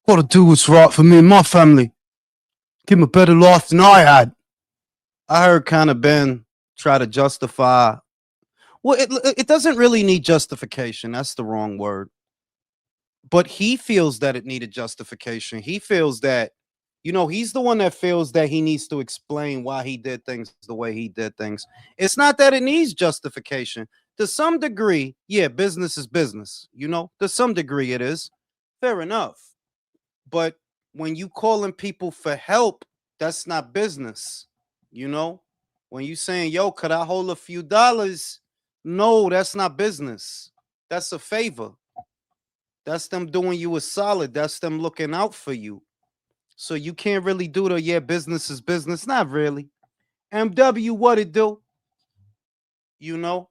Gotta do what's right for me and my family. Give him a better life than I had. I heard kind of Ben try to justify. Well, it doesn't really need justification. That's the wrong word. But he feels that it needed justification. He feels that, he's the one that feels that he needs to explain why he did things the way he did things. It's not that it needs justification. To some degree, yeah, business is business. To some degree it is. Fair enough. But when you calling people for help, that's not business. You know, when you saying, yo, could I hold a few dollars? No, that's not business. That's a favor. That's them doing you a solid. That's them looking out for you. So you can't really do the, yeah, business is business. Not really. MW, what it do? You know,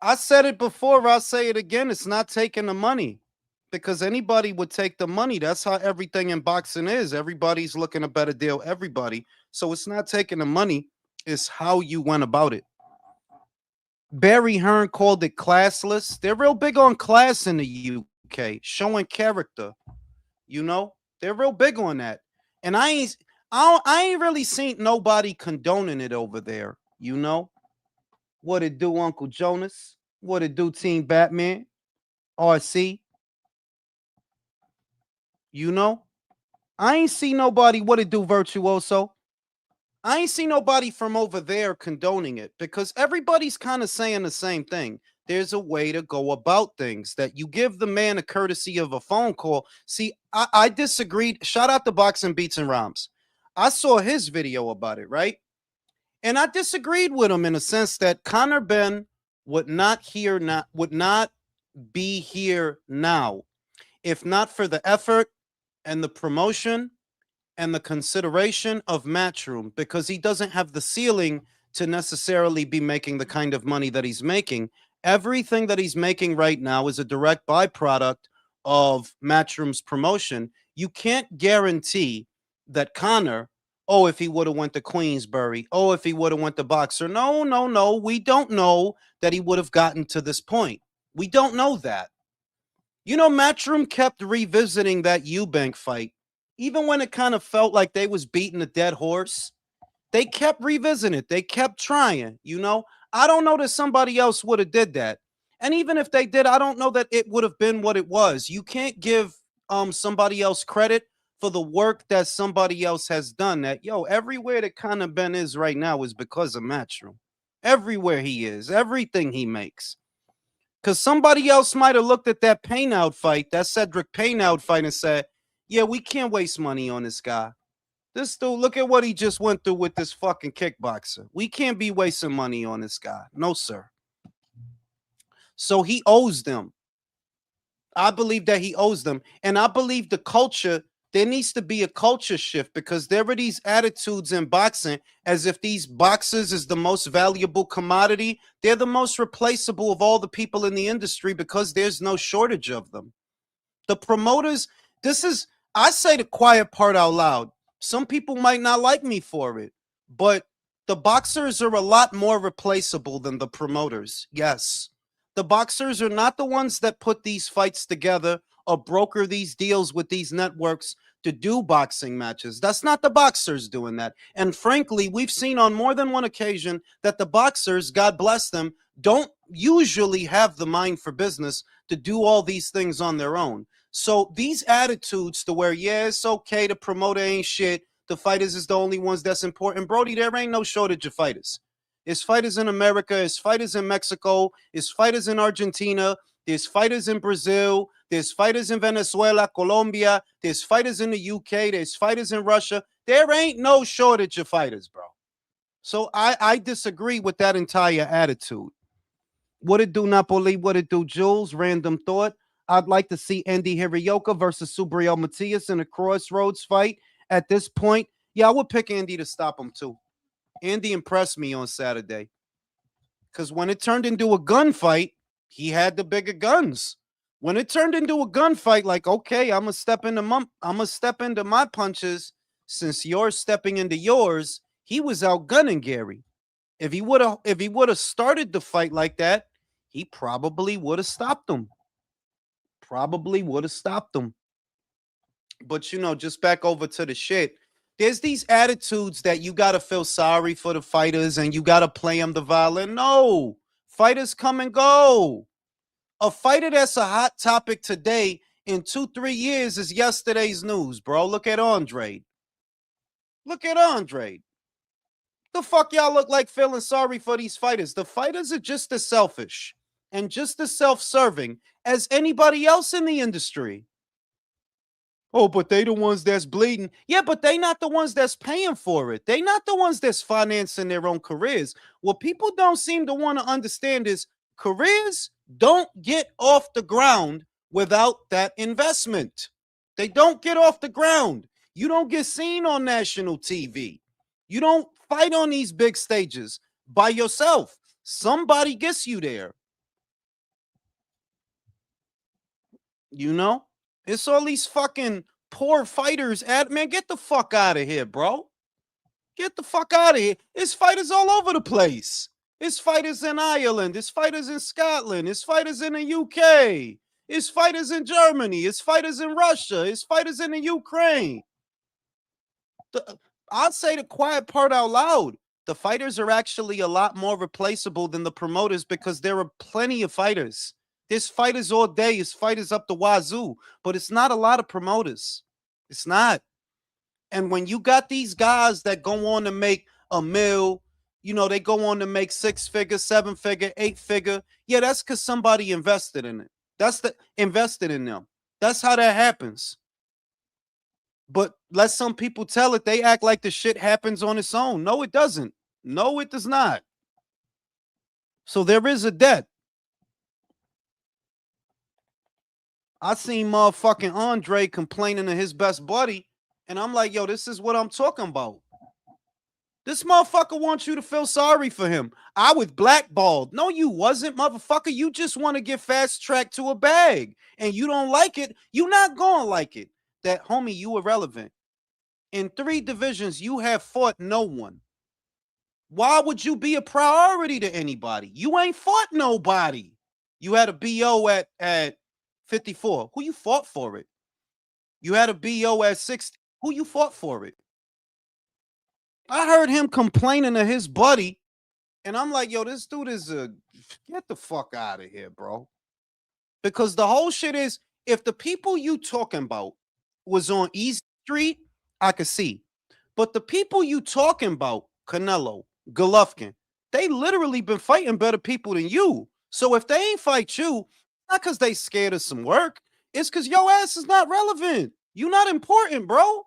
I said it before. I'll say it again. It's not taking the money because anybody would take the money. That's how everything in boxing is. Everybody's looking a better deal. Everybody. So it's not taking the money. It's how you went about it. Barry Hearn called it classless. They're real big on class in the UK, showing character. They're real big on that. And I ain't really seen nobody condoning it over there. What it do, Uncle Jonas? What it do, Team Batman? RC? I ain't see nobody. What it do, Virtuoso? I ain't see nobody from over there condoning it because everybody's kind of saying the same thing. There's a way to go about things that you give the man a courtesy of a phone call. See, I disagreed. Shout out to Boxing Beats and Rhymes. I saw his video about it, right? And I disagreed with him in a sense that Conor Benn would not be here now if not for the effort and the promotion and the consideration of Matchroom, because he doesn't have the ceiling to necessarily be making the kind of money that he's making. Everything that he's making right now is a direct byproduct of Matchroom's promotion. You can't guarantee that Conor, oh, if he would have went to Queensbury, oh, if he would have went to Boxer. No. We don't know that he would have gotten to this point. We don't know that. Matchroom kept revisiting that Eubank fight. Even when it kind of felt like they was beating a dead horse, they kept revisiting it. They kept trying, I don't know that somebody else would have did that. And even if they did, I don't know that it would have been what it was. You can't give somebody else credit for the work that somebody else has done. That, everywhere that Conor Benn is right now is because of Matchroom. Everywhere he is, everything he makes. Because somebody else might have looked at that Painout fight, that Cedric Painout fight, and said, yeah, we can't waste money on this guy. This dude, look at what he just went through with this fucking kickboxer. We can't be wasting money on this guy. No, sir. So he owes them. I believe that he owes them. And I believe the culture, there needs to be a culture shift because there are these attitudes in boxing as if these boxers is the most valuable commodity. They're the most replaceable of all the people in the industry because there's no shortage of them. The promoters, I say the quiet part out loud. Some people might not like me for it, but the boxers are a lot more replaceable than the promoters. Yes. The boxers are not the ones that put these fights together or broker these deals with these networks to do boxing matches. That's not the boxers doing that. And frankly, we've seen on more than one occasion that the boxers, God bless them, don't usually have the mind for business to do all these things on their own. So these attitudes to where, yeah, it's okay, the promoter ain't shit, the fighters is the only ones that's important. Brody, there ain't no shortage of fighters. There's fighters in America, there's fighters in Mexico, there's fighters in Argentina, there's fighters in Brazil, there's fighters in Venezuela, Colombia, there's fighters in the UK, there's fighters in Russia. There ain't no shortage of fighters, bro. So I disagree with that entire attitude. What it do, Napoli? What it do, Jules? Random thought. I'd like to see Andy Hirioka versus Subriel Matias in a crossroads fight. At this point, yeah, I would pick Andy to stop him too. Andy impressed me on Saturday. Because when it turned into a gunfight, he had the bigger guns. When it turned into a gunfight, like, okay, I'm gonna step into my punches since you're stepping into yours. He was outgunning Gary. If he would have started the fight like that, he probably would have stopped him. But just back over to the shit. There's these attitudes that you gotta feel sorry for the fighters and you gotta play them the violin. No, fighters come and go. A fighter that's a hot topic today in 2-3 years is yesterday's news, bro. Look at Andre. Look at Andre. The fuck y'all look like feeling sorry for these fighters? The fighters are just as selfish and just as self-serving as anybody else in the industry. Oh, but they the ones that's bleeding. Yeah, but they not the ones that's paying for it. They not the ones that's financing their own careers. What people don't seem to want to understand is careers don't get off the ground without that investment. They don't get off the ground. You don't get seen on national TV. You don't fight on these big stages by yourself. Somebody gets you there. It's all these fucking poor fighters. Man, get the fuck out of here, bro. Get the fuck out of here. It's fighters all over the place. It's fighters in Ireland. It's fighters in Scotland. It's fighters in the UK. It's fighters in Germany. It's fighters in Russia. It's fighters in the Ukraine. I'll say the quiet part out loud. The fighters are actually a lot more replaceable than the promoters because there are plenty of fighters. There's fighters all day. It's fighters up the wazoo, but it's not a lot of promoters. It's not. And when you got these guys that go on to make a mill, they go on to make 6-figure, 7-figure, 8-figure. Yeah, that's because somebody invested in it. Invested in them. That's how that happens. But let some people tell it, they act like the shit happens on its own. No, it doesn't. No, it does not. So there is a debt. I seen motherfucking Andre complaining to his best buddy, and I'm like, yo, this is what I'm talking about. This motherfucker wants you to feel sorry for him. I was blackballed. No, you wasn't, motherfucker. You just want to get fast-tracked to a bag, and you don't like it. You not gonna like it. That, homie, you irrelevant. In 3 divisions, you have fought no one. Why would you be a priority to anybody? You ain't fought nobody. You had a BO at 54. Who you fought for it? You had a BO at 60. Who you fought for it? I heard him complaining to his buddy, and I'm like, yo, this dude is get the fuck out of here, bro. Because the whole shit is, if the people you talking about was on East Street, I could see. But the people you talking about, Canelo, Golovkin, they literally been fighting better people than you. So if they ain't fight you, not because they scared of some work, it's because your ass is not relevant. You not important, bro.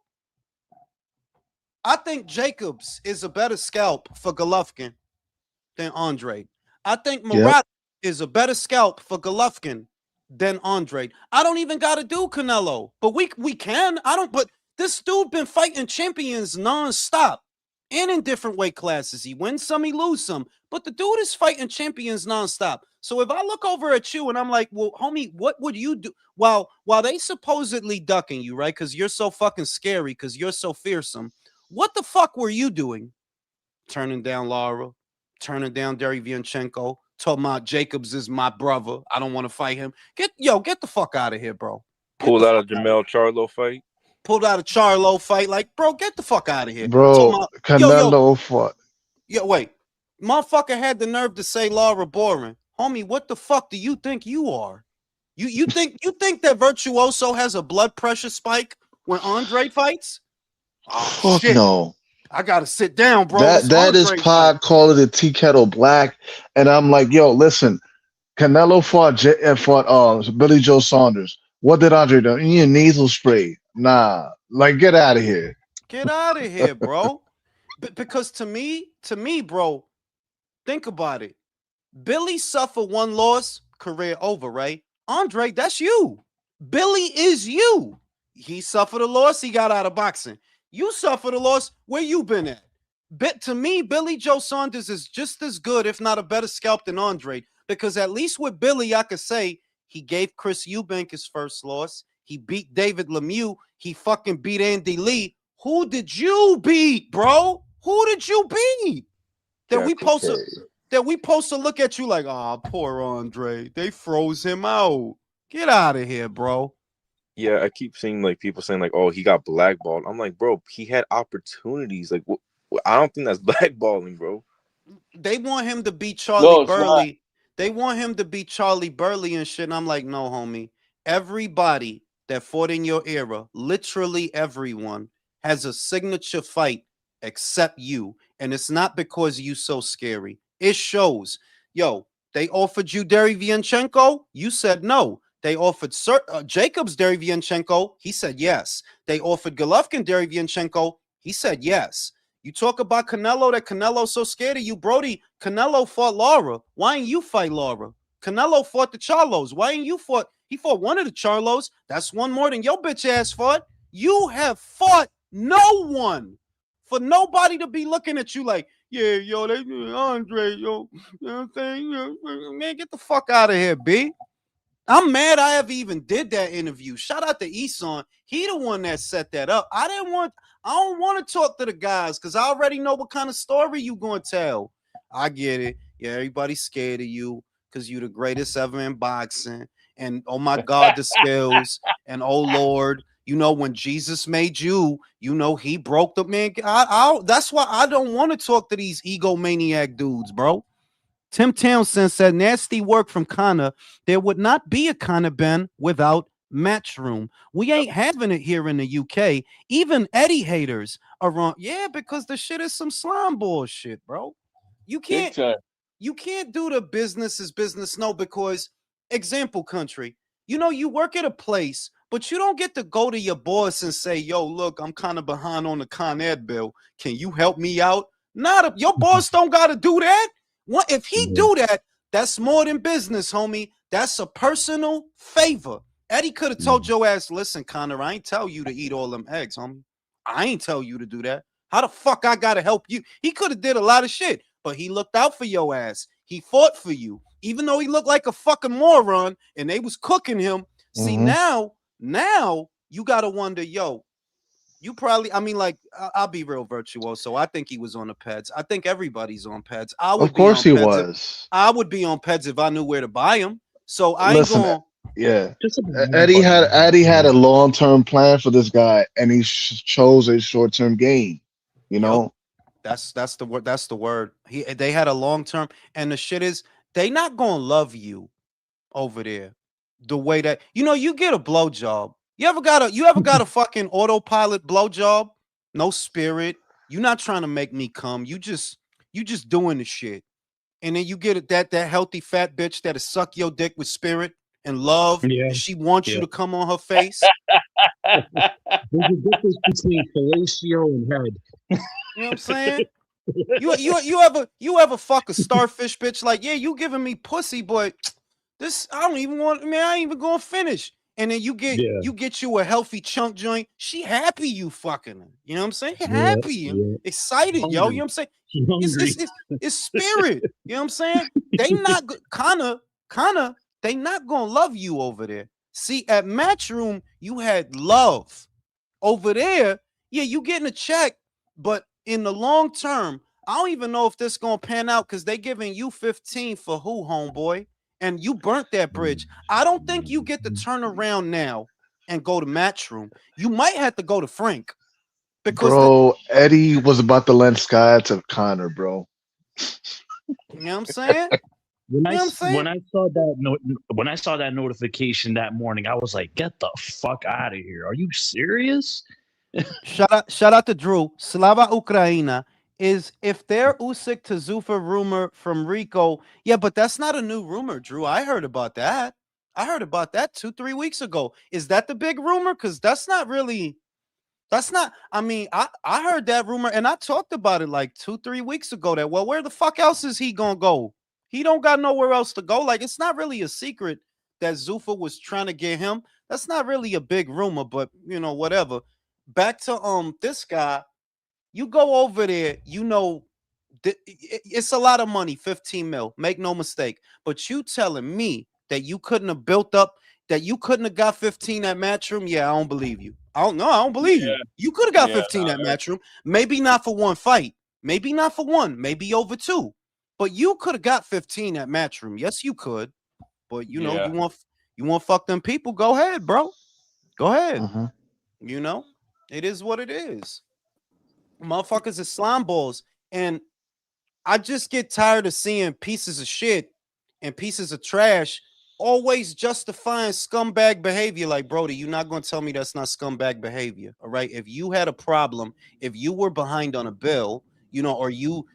I think Jacobs is a better scalp for Golovkin than Andre. I think Murat is a better scalp for Golovkin than Andre. I don't even got to do Canelo, but we can. But this dude been fighting champions nonstop and in different weight classes. He wins some, he lose some, but the dude is fighting champions nonstop. So if I look over at you and I'm like, well, homie, what would you do? While they supposedly ducking you, right? Because you're so fucking scary, because you're so fearsome. What the fuck were you doing? Turning down Lara, turning down Derevyanchenko, talking about Jacobs is my brother. I don't want to fight him. Get the fuck out of here, bro. Pulled out a Jamel Charlo fight. Pulled out a Charlo fight. Like, bro, get the fuck out of here. Bro, Canelo fought. Yo, wait. Motherfucker had the nerve to say Lara boring. Homie, what the fuck do you think you are? You think that Virtuoso has a blood pressure spike when Andre fights? Oh, fuck shit. No. I gotta sit down, bro. That is Pod calling it Tea Kettle Black, and I'm like, yo, listen, Canelo fought Billy Joe Saunders. What did Andre do? You need nasal spray? Nah, like get out of here. Get out of here, bro. Because to me, bro, think about it. Billy suffered one loss, career over, right? Andre, that's you. Billy is you. He suffered a loss, he got out of boxing. You suffered a loss, where you been at? To me, Billy Joe Saunders is just as good, if not a better scalp than Andre, because at least with Billy, I could say he gave Chris Eubank his first loss. He beat David Lemieux. He fucking beat Andy Lee. Who did you beat, bro? Who did you beat? That we supposed to look at you like, oh, poor Andre. They froze him out. Get out of here, bro. Yeah, I keep seeing like people saying like, "Oh, he got blackballed." I'm like, bro, he had opportunities. Like, I don't think that's blackballing, bro. They want him to be Charlie No, it's not. Burley. They want him to be Charlie Burley and shit. And I'm like, no, homie. Everybody that fought in your era, literally everyone, has a signature fight except you. And it's not because you so scary. It shows. Yo, they offered you Derevyanchenko. You said no. They offered Jacobs Derevyanchenko. He said yes. They offered Golovkin Derevyanchenko. He said yes. You talk about Canelo, that Canelo's so scared of you. Brody, Canelo fought Lara. Why ain't you fight Lara? Canelo fought the Charlos. Why ain't you fought? He fought one of the Charlos. That's one more than your bitch ass fought. You have fought no one. For nobody to be looking at you like, yeah, yo, they Andre, yo. You know what I'm saying? Man, get the fuck out of here, B. I'm mad I ever even did that interview. Shout out to Eson. He the one that set that up. I don't want to talk to the guys because I already know what kind of story you gonna tell. I get it. Yeah, everybody's scared of you because you the greatest ever in boxing. And oh my God, the skills. And oh Lord, you know, when Jesus made you, you know, he broke the man. That's why I don't want to talk to these egomaniac dudes, bro. Tim Townsend said, nasty work from Connor. There would not be a Connor Ben without Matchroom. We ain't having it here in the UK. Even Eddie haters are on. Yeah, because the shit is some slime bullshit, bro. You Big can't time. you can't do the business as business. No, because example country, you know, you work at a place, but you don't get to go to your boss and say, yo, look, I'm kind of behind on the Con Ed bill. Can you help me out? Your boss don't got to do that. What if he do that? That's more than business, homie. That's a personal favor. Eddie could have told your ass, listen, Connor, I ain't tell you to eat all them eggs, homie. I ain't tell you to do that. How the fuck I gotta help you? He could have did a lot of shit, but he looked out for your ass. He fought for you, even though he looked like a fucking moron and they was cooking him. See, now you gotta wonder, yo, you probably, I mean, like, I'll be real virtuoso. I think he was on the peds. I think everybody's on peds. I would Of be course on he peds. was. I would be on peds if I knew where to buy them. So I ain't Listen, going. yeah. Just about Eddie had a everybody. long term plan for this guy, and he chose a short term gain. You Yep, know, that's the word. That's the word. They had a long term, and the shit is they not gonna love you over there the way that you get a blowjob. You ever got a fucking autopilot blowjob? No spirit. You're not trying to make me come. You just doing the shit. And then you get it that healthy fat bitch that'll suck your dick with spirit and love, Yeah, and she wants you yeah. to come on her face. There's a difference between fellatio and head. You know what I'm saying? You ever fuck a starfish bitch like, yeah, you giving me pussy, but this I don't even want, man, I ain't even gonna finish. And then you get Yeah, you get you a healthy chunk joint. She happy you fucking her. You know what I'm saying? yeah, Happy and yeah. excited, yo. You know Hungry. what I'm saying? She's It's hungry. it's it's, it's spirit. You know what I'm saying? They not Connor, they not gonna love you over there. See, at Matchroom, you had love. Over there, yeah, you getting a check, but in the long term, I don't even know if this gonna pan out because they giving you 15 for who, homeboy? And you burnt that bridge. I don't think you get to turn around now and go to Matchroom. You might have to go to Frank because bro. Eddie was about to lend Sky to Connor, bro. you know what I'm saying? When You know what I'm saying? when I saw that notification that morning, I was like, "Get the fuck out of here! Are you serious?" Shout out to Drew. Slava Ukraina is if they're Usyk to Zuffa rumor from Rico. Yeah, but that's not a new rumor, Drew. I heard about that. I heard about that 2-3 weeks ago. Is that the big rumor? Because that's not really. That's not. I mean, I heard that rumor and I talked about it like 2-3 weeks ago. That well, where the fuck else is he gonna go? He don't got nowhere else to go. Like it's not really a secret that Zuffa was trying to get him. That's not really a big rumor, but whatever. Back to this guy. You go over there. It's a lot of money. 15 mil. Make no mistake. But you telling me that you couldn't have built up that you couldn't have got 15 at Matchroom? Yeah, I don't believe you. I don't believe Yeah, you. You could have got yeah, 15 at Matchroom. Maybe not for one fight. Maybe not for one. Maybe over two. But you could have got 15 at Matchroom. Yes, you could. But yeah. you want fuck them people? Go ahead, bro. Go ahead. Mhm. You know, it is what it is. Motherfuckers are slime balls. And I just get tired of seeing pieces of shit and pieces of trash always justifying scumbag behavior. Like, Brody, you're not going to tell me that's not scumbag behavior. All right. If you had a problem, if you were behind on a bill, you know, or you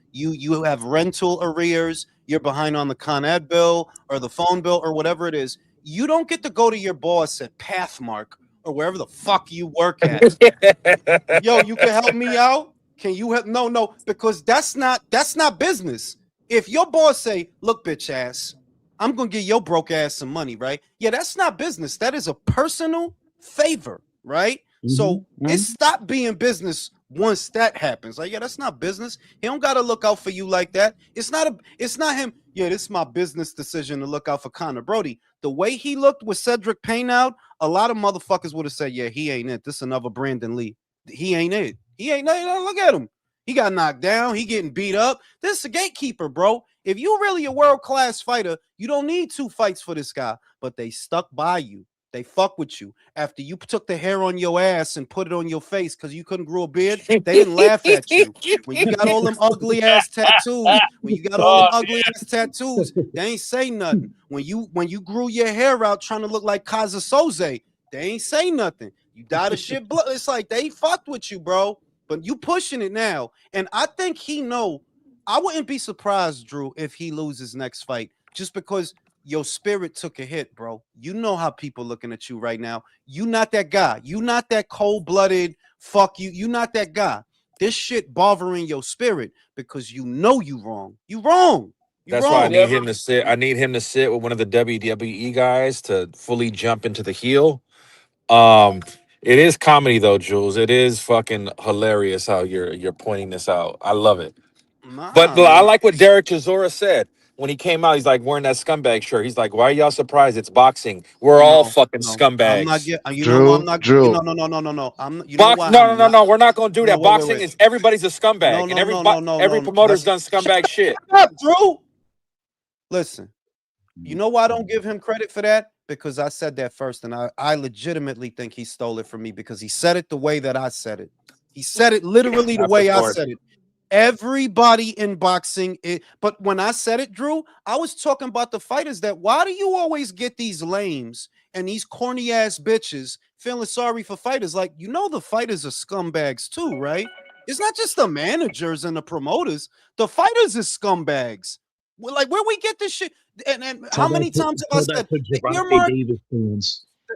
have rental arrears, you're behind on the Con Ed bill or the phone bill or whatever it is, you don't get to go to your boss at Pathmark or wherever the fuck you work at. Yo, you can help me out? Can you help? No, because that's not business. If your boss say, look, bitch ass, I'm gonna give your broke ass some money, right? Yeah, that's not business. That is a personal favor, right? So it stopped being business once that happens. Like, yeah, that's not business. He don't gotta look out for you like that. It's not him. Yeah, this is my business decision to look out for Connor Brody. The way he looked with Cedric Payne out, a lot of motherfuckers would have said, yeah, he ain't it. This is another Brandon Lee. He ain't it. He ain't nothing. Look at him. He got knocked down. He getting beat up. This is a gatekeeper, bro. If you really a world-class fighter, you don't need 2 fights for this guy. But they stuck by you. They fuck with you. After you took the hair on your ass and put it on your face because you couldn't grow a beard, they didn't laugh at you. When you got all them ugly-ass tattoos, they ain't say nothing. When you grew your hair out trying to look like Kaza Soze, they ain't say nothing. You dyed a shit blood. It's like they fucked with you, bro. But you pushing it now. And I think he know. I wouldn't be surprised, Drew, if he loses next fight. Just because your spirit took a hit, bro. You know how people looking at you right now. You not that guy. You not that cold-blooded, fuck you. You not that guy. This shit bothering your spirit because you know you wrong. You wrong. You That's wrong. why I need him to sit. I need him to sit with one of the WWE guys to fully jump into the heel. It is comedy though, Jules. It is fucking hilarious how you're pointing this out. I love it. But Nah, I man. like what Derek Chisora said when he came out. He's like wearing that scumbag shirt. He's like, "Why are y'all surprised? It's boxing. We're all fucking No. I'm not scumbags." getting. You know why I'm not? Drew. No. You know why No, no, I'm no, not? no. We're not gonna do No, that. Boxing wait. is everybody's a No, scumbag, and every no. promoter's done scumbag shit. Shut up, Drew. Listen. You know why I don't give him credit for that? Because I said that first, and I legitimately think he stole it from me because he said it the way that I said it. He said it literally the way I said it. Everybody in boxing, but when I said it, Drew, I was talking about the fighters that why do you always get these lames and these corny ass bitches feeling sorry for fighters? Like, you know, the fighters are scumbags too, right? It's not just the managers and the promoters, the fighters is scumbags. Like, where we get this shit? And how many times have I said the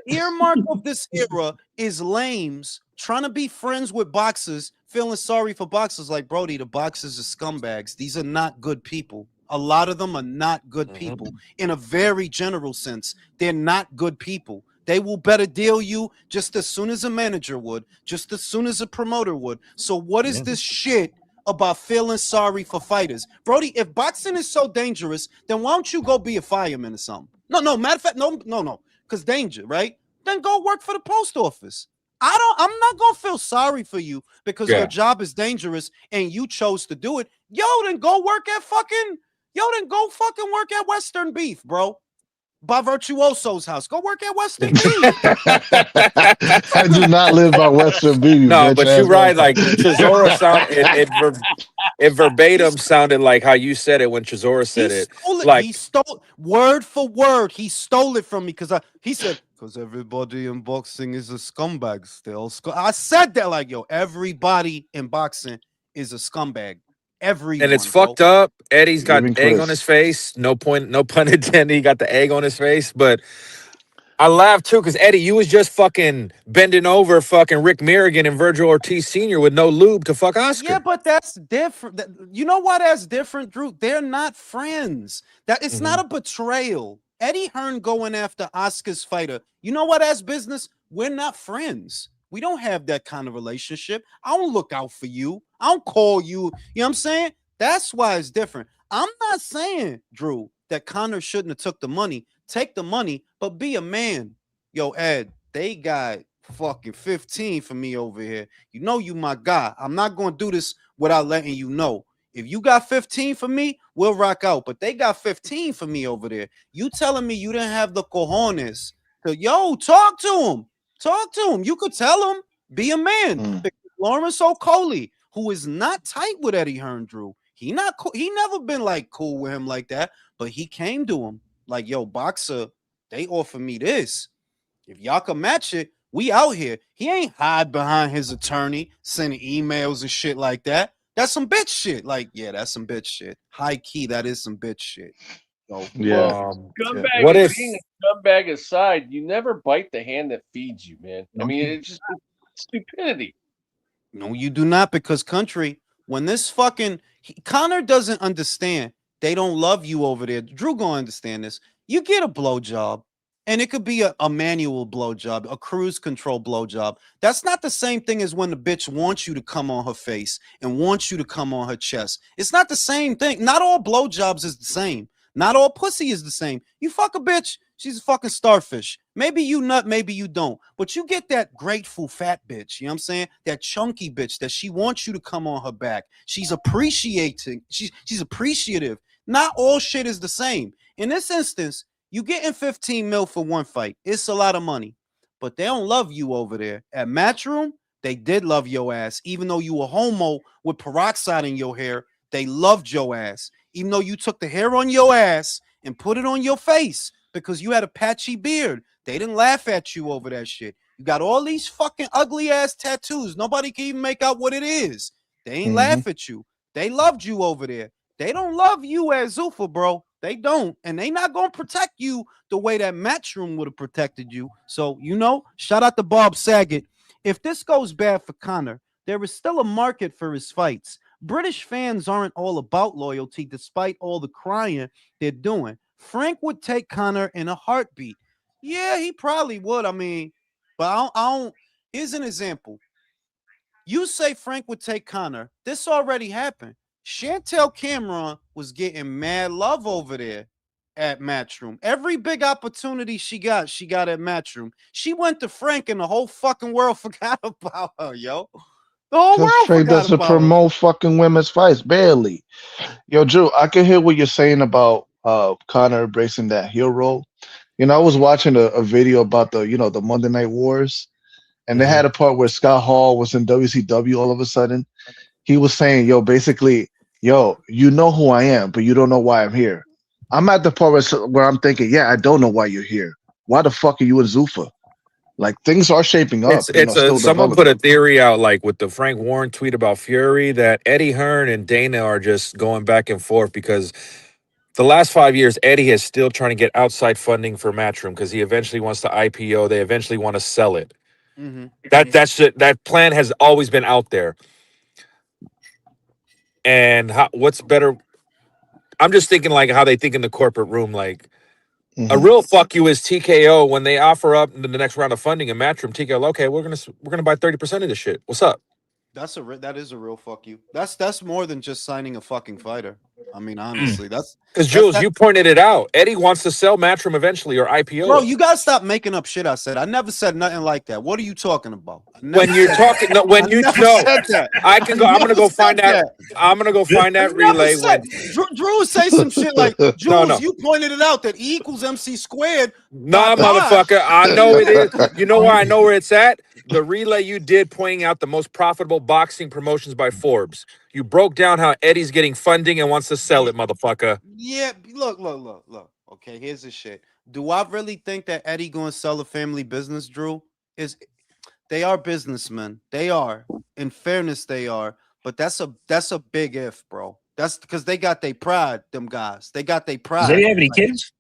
earmark of this era is lames trying to be friends with boxers, feeling sorry for boxers. Like, Brody, the boxers are scumbags. These are not good people. A lot of them are not good people in a very general sense. They're not good people. They will better deal you just as soon as a manager would, just as soon as a promoter would. So what is this shit about feeling sorry for fighters? Brody, if boxing is so dangerous, then why don't you go be a fireman or something? No, matter of fact, no. Because danger, right? Then go work for the post office. I'm not gonna feel sorry for you because your job is dangerous and you chose to do it. Then go fucking work at Western Beef, bro. By Virtuoso's house. Go work at Western Beef. I do not live by Western Beef, you No, bitch but ass you're right. Like motherfucker. Chisora it verbatim sounded like how you said it when Chisora said it. He stole word for word. He stole it from me because he said, because everybody in boxing is a scumbag still. I said that like, yo, everybody in boxing is a scumbag. Everyone, and it's fucked up. Eddie's got Giving egg Chris. on his face. No pun intended. He got the egg on his face. But I laughed too because Eddie, you was just fucking bending over fucking Rick Mirrigan and Virgil Ortiz Sr. with no lube to fuck Oscar. Yeah, but that's different. You know why that's different, Drew? They're not friends. That it's not a betrayal. Eddie Hearn going after Oscar's fighter. You know what? That's business. We're not friends. We don't have that kind of relationship. I don't look out for you. I don't call you. You know what I'm saying? That's why it's different. I'm not saying, Drew, that Connor shouldn't have took the money. Take the money, but be a man. Yo, Ed, they got fucking 15 for me over here. You know you my guy. I'm not going to do this without letting you know. If you got 15 for me, we'll rock out. But they got 15 for me over there. You telling me you didn't have the cojones to, talk to him. Talk to him. You could tell him. Be a man. Mm. Lawrence Okolie, who is not tight with Eddie Hearn, Drew. He not cool. He never been like cool with him like that. But he came to him like, yo, boxer, they offer me this. If y'all can match it, we out here. He ain't hide behind his attorney, sending emails and shit like that. That's some bitch shit. Like, yeah, that's some bitch shit. High key, that is some bitch shit. So, Yeah. Scumbag What and if- being a scumbag aside, you never bite the hand that feeds you, man. I mean, it's just stupidity. no, you do not, because country, when this fucking Connor doesn't understand, they don't love you over there. Drew gonna understand this. You get a blowjob, and it could be a manual blowjob, a cruise control blowjob. That's not the same thing as when the bitch wants you to come on her face and wants you to come on her chest. It's not the same thing. Not all blowjobs is the same. Not all pussy is the same. You fuck a bitch, she's a fucking starfish. Maybe you nut, maybe you don't. But you get that grateful fat bitch, you know what I'm saying? That chunky bitch that she wants you to come on her back. She's appreciating. She's appreciative. Not all shit is the same. In this instance, you getting 15 mil for one fight. It's a lot of money. But they don't love you over there. At Matchroom, they did love your ass. Even though you were homo with peroxide in your hair, they loved your ass. Even though you took the hair on your ass and put it on your face because you had a patchy beard, they didn't laugh at you over that shit. You got all these fucking ugly ass tattoos. Nobody can even make out what it is. They ain't laugh at you. They loved you over there. They don't love you as Zuffa, bro. They don't. And they not going to protect you the way that Matchroom would have protected you. So, you know, shout out to Bob Saget. If this goes bad for Connor, there is still a market for his fights. British fans aren't all about loyalty despite all the crying they're doing. Frank would take Connor in a heartbeat. Yeah, he probably would. I mean, but I don't. Here's an example. You say Frank would take Connor. This already happened. Chantel Cameron was getting mad love over there at Matchroom. Every big opportunity she got at Matchroom. She went to Frank and the whole fucking world forgot about her, yo. The whole Because world Frank forgot doesn't about her. promote fucking women's fights, barely. Yo, Drew, I can hear what you're saying about Connor embracing that heel role. You know, I was watching a video about the Monday Night Wars, and they had a part where Scott Hall was in WCW all of a sudden. He was saying, yo, basically, yo, you know who I am, but you don't know why I'm here. I'm at the part where I'm thinking, yeah, I don't know why you're here. Why the fuck are you in Zuffa? Like, things are shaping up. Still Someone put a developing. theory out, like with the Frank Warren tweet about Fury, that Eddie Hearn and Dana are just going back and forth because the last 5 years, Eddie is still trying to get outside funding for Matchroom because he eventually wants to IPO. They eventually want to sell it. Mm-hmm. That plan has always been out there. And what's better? I'm just thinking like how they think in the corporate room. Like a real fuck you is TKO when they offer up the next round of funding in Matchroom. TKO, okay, we're gonna buy 30% of this shit. What's up? That is a real fuck you. That's more than just signing a fucking fighter. I mean, honestly, Because that's Jules, that. you pointed it out. Eddie wants to sell Matchroom eventually or IPO. Bro, it. you gotta stop making up shit. I said I never said nothing like that. What are you talking about? When you're talking, no, when you never know, said that. I can go. I'm gonna go find that. I'm gonna go find that relay when. Drew say some shit like, Jules, No. you pointed it out that E equals MC squared. Nah, Bye-bye. motherfucker. I know it is. You know why I know where it's at? The relay you did pointing out the most profitable boxing promotions by Forbes. You broke down how Eddie's getting funding and wants to sell it, motherfucker. Yeah, look. Okay, here's the shit. Do I really think that Eddie gonna sell a family business, Drew? They are businessmen. They are. In fairness, they are. But that's a big if, bro. That's because they got their pride, them guys. They got their pride. Does Eddie have any kids?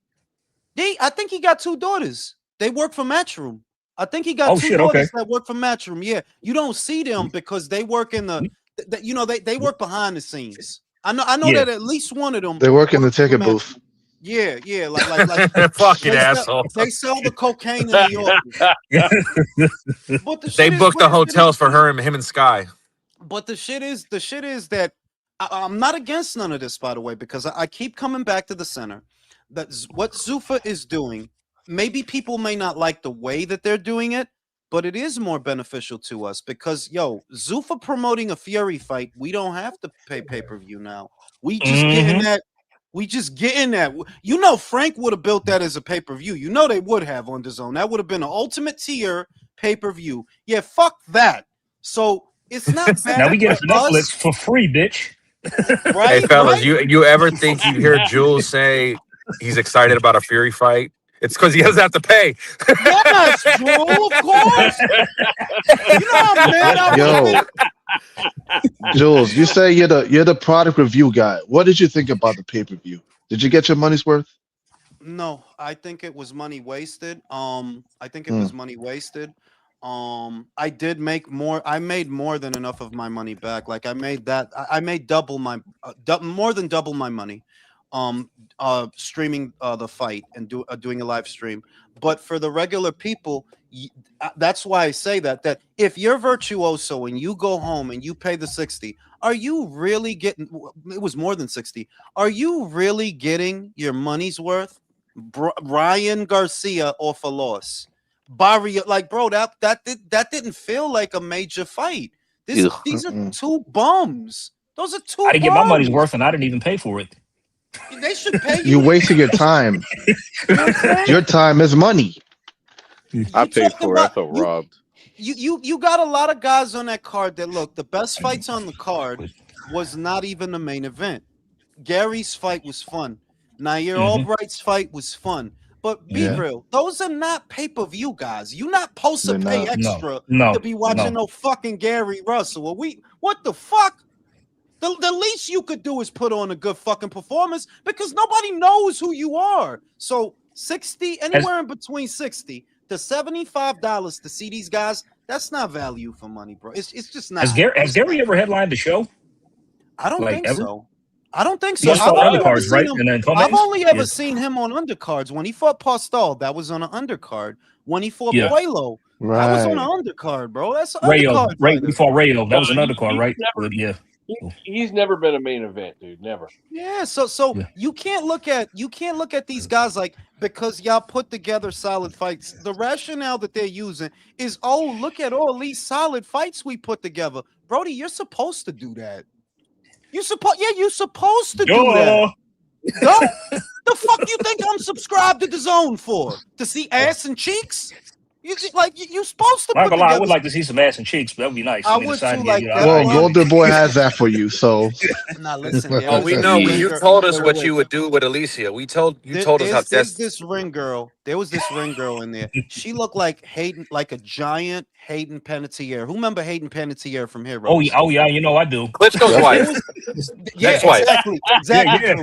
I think he got 2 daughters. They work for Matchroom. I think he got 2 daughters that work for Matchroom. Yeah, you don't see them because they work in they work behind the scenes. I know that at least one of them. They work in the works for ticket Matchroom. booth. Yeah, like Fucking asshole. They sell the cocaine in New York. But They booked the hotels for him and Sky. But the shit is that I'm not against none of this, by the way, because I keep coming back to the center. That's what Zuffa is doing. Maybe people may not like the way that they're doing it, but it is more beneficial to us because, Zuffa promoting a Fury fight, we don't have to pay pay-per-view now. We just getting that. We just getting that. You know, Frank would have built that as a pay-per-view. You know they would have on DAZN. That would have been an ultimate tier pay-per-view. Yeah, fuck that. So it's not bad. Now we get it for for Netflix us, for free, bitch. right? Hey, fellas, Right? you ever think you hear Jules say he's excited about a Fury fight? It's because he doesn't have to pay. Yes, Drew, of course. You know how mad I Yo, was. Jules, you say you're the product review guy. What did you think about the pay-per-view? Did you get your money's worth? No, I think it was money wasted. I think it Hmm. was money wasted. I did make more. I made more than enough of my money back. Like I made that. I made double my, more than double my money. Streaming the fight and doing a live stream. But for the regular people, that's why I say that if you're virtuoso and you go home and you pay the 60, are you really getting? It was more than 60. Are you really getting your money's worth? Ryan Garcia off a loss. Barrio, like bro, that didn't feel like a major fight. These are two bums. Those are two. I didn't get my money's bums. worth, and I didn't even pay for it. They should pay You you. wasted your time. You know what I'm saying? Your time is money. I You paid talking for it. I about- felt you- robbed. You got a lot of guys on that card that look. The best fights on the card was not even the main event. Gary's fight was fun. Nair Albright's fight was fun. But be Yeah. real, those are not pay-per-view guys. You're not supposed to They're pay not. extra No, to be watching no fucking Gary Russell. What the fuck? The least you could do is put on a good fucking performance because nobody knows who you are. So 60, anywhere in between 60 to $75 to see these guys, that's not value for money, bro. It's just not. Has Gary ever headlined the show? I don't like, think ever? so. I don't think He so. just fought undercards, right? And then I've co-mains? only ever Yeah. seen him on undercards. When he fought Postal, that was on an undercard. When he fought Yeah. Puelo, that was on an Right. undercard, bro. That's an Rayo, undercard. Ray, fighter. we fought Rayo. That was an No, undercard, he's right? never- Yeah. He's never been a main event, dude. Never. Yeah, so Yeah. you can't look at these guys like because y'all put together solid fights. The rationale that they're using is, oh, look at all these solid fights we put together. Brody, you're supposed to do that. You're supposed to do that. Don't the fuck you think I'm subscribed to DAZN for? To see ass and cheeks? You're supposed to I'm not put gonna lie, I together. would like to see some ass and cheeks, but that would be nice. I mean, would aside too, to like get, that. Well, Well, Golden Boy has that for you. So Now listen, Oh, we know. You told us what you would do with Alicia. You told us how there's that's. this ring girl. There was this ring girl in there. She looked like Hayden, like a giant Hayden Panettiere. Who remember Hayden Panettiere from Heroes? Oh yeah, you know I do. Klitschko's There wife. was- yeah, Next wife. exactly. Yeah.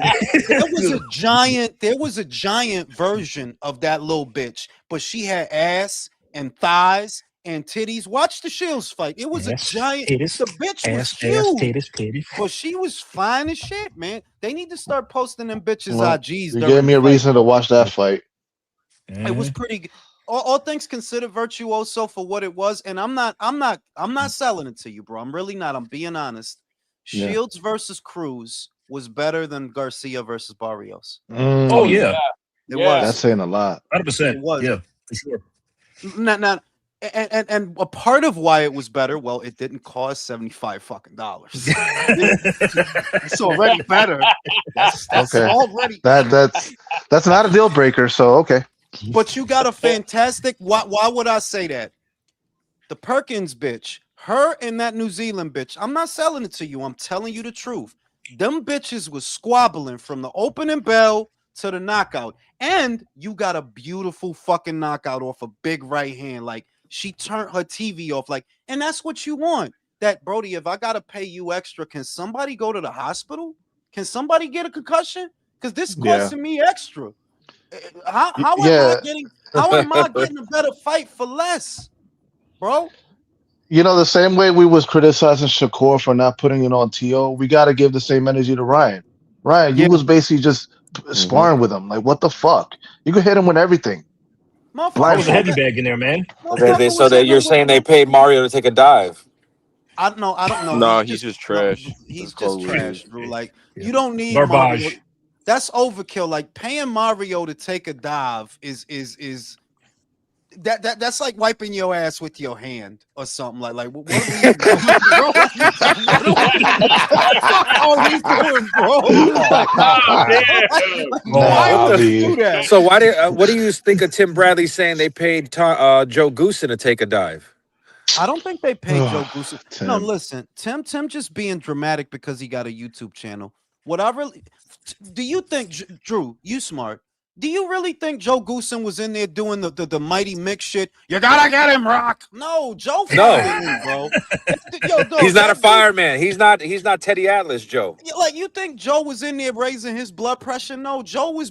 There was a giant version of that little bitch, but she had ass and thighs and titties. Watch the Shields fight. It was Ass, a giant. titties, The bitch was Ass, huge. titties. But she was fine as shit, man. They need to start posting them bitches well, IGs. you during gave me the a fight. reason to watch that fight. It was pretty good. All things considered, virtuoso for what it was, and I'm not selling it to you, bro. I'm really not. I'm being honest. Yeah. Shields versus Cruz was better than Garcia versus Barrios. Oh yeah, It Yeah. was. That's saying a lot. 100%. It was. Yeah, for sure. Not and a part of why it was better, well, it didn't cost $75 fucking dollars. It's already better. That's Okay. already. That's not a deal breaker. So okay. But you got a fantastic. Why would I say that? The Perkins bitch, her and that New Zealand bitch. I'm not selling it to you. I'm telling you the truth. Them bitches was squabbling from the opening bell to the knockout, and you got a beautiful fucking knockout off a big right hand. Like she turned her TV off. Like, and that's what you want. That Brody, if I gotta pay you extra, can somebody go to the hospital? Can somebody get a concussion? Because this Yeah. costing me extra. How Yeah. am I getting a better fight for less, bro? You know, the same way we was criticizing Shakur for not putting it on TO, we got to give the same energy to Ryan. Ryan, Yeah. you was basically just sparring with him. Like, what the fuck? You could hit him with everything. I was a heavy Blindfolded. bag in there, man. So you're saying they paid Mario to take a dive? I don't know. Nah, he's just trash. He's Let's call just it what it trash, is. Drew. Like Yeah. you don't need Garbage. Mario. That's overkill. Like paying Mario to take a dive is that's like wiping your ass with your hand or something. Like what are we doing, bro? What are we doing, bro? Why Nah, would I you mean, do that? So what do you think of Tim Bradley saying they paid Joe Goosen to take a dive? I don't think they paid Joe Goose. No, Tim. listen, Tim just being dramatic because he got a YouTube channel. What I really do you think, Drew? You smart. Do you really think Joe Goosen was in there doing the mighty mix shit? You gotta get him, Rock. No, Joe No. fired him, bro. Yo, dog, He's not a that dude- fireman. He's not Teddy Atlas, Joe. Like you think Joe was in there raising his blood pressure? No, Joe was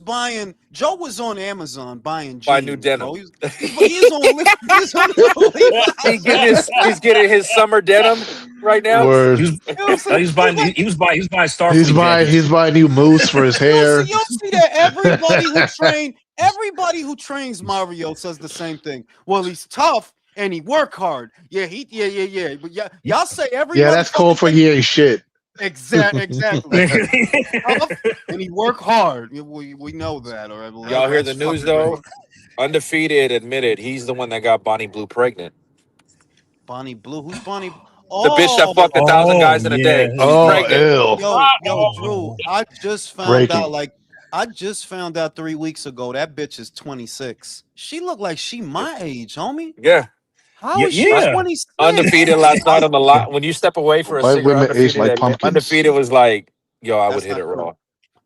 on Amazon buying jeans. Buy new denim. Bro. He's on He's getting his summer denim right now. Word. He was buying Starfleet He's buying new moose for his hair. You don't see that everybody who trains Mario says the same thing. Well, he's tough and he work hard. Yeah, But y'all say every Yeah, that's cold for he ain't shit. Exactly. And he work hard. We know that. All right. Well, Y'all hear that's the news fucking though? great. Undefeated admitted he's the one that got Bonnie Blue pregnant. Bonnie Blue. Who's Bonnie? The bitch that fucked 1,000 guys in a day. She's pregnant. Ew. Yo, Drew. I just found out 3 weeks ago that bitch is 26. She looked like she my age, homie. Yeah. How is she 26? Undefeated last night on the lot. When you step away for a White cigarette, women age like pumpkins. Undefeated was like, yo, I would That's hit it not raw.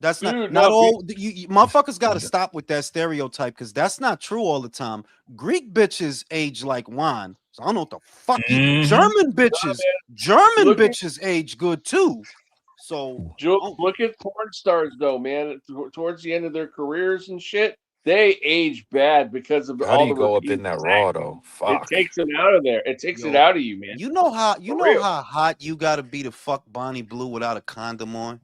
That's not Dude, not no, all. You motherfuckers got to stop with that stereotype because that's not true all the time. Greek bitches age like wine. So I don't know what the fuck. German bitches age good too. So Look at porn stars though, man. Towards the end of their careers and shit, they age bad because of How all do you the go up repeat in that sex. raw though? Fuck. It takes it out of there. It takes it out of you, man. you know how real. how hot you got to be to fuck Bonnie Blue without a condom on.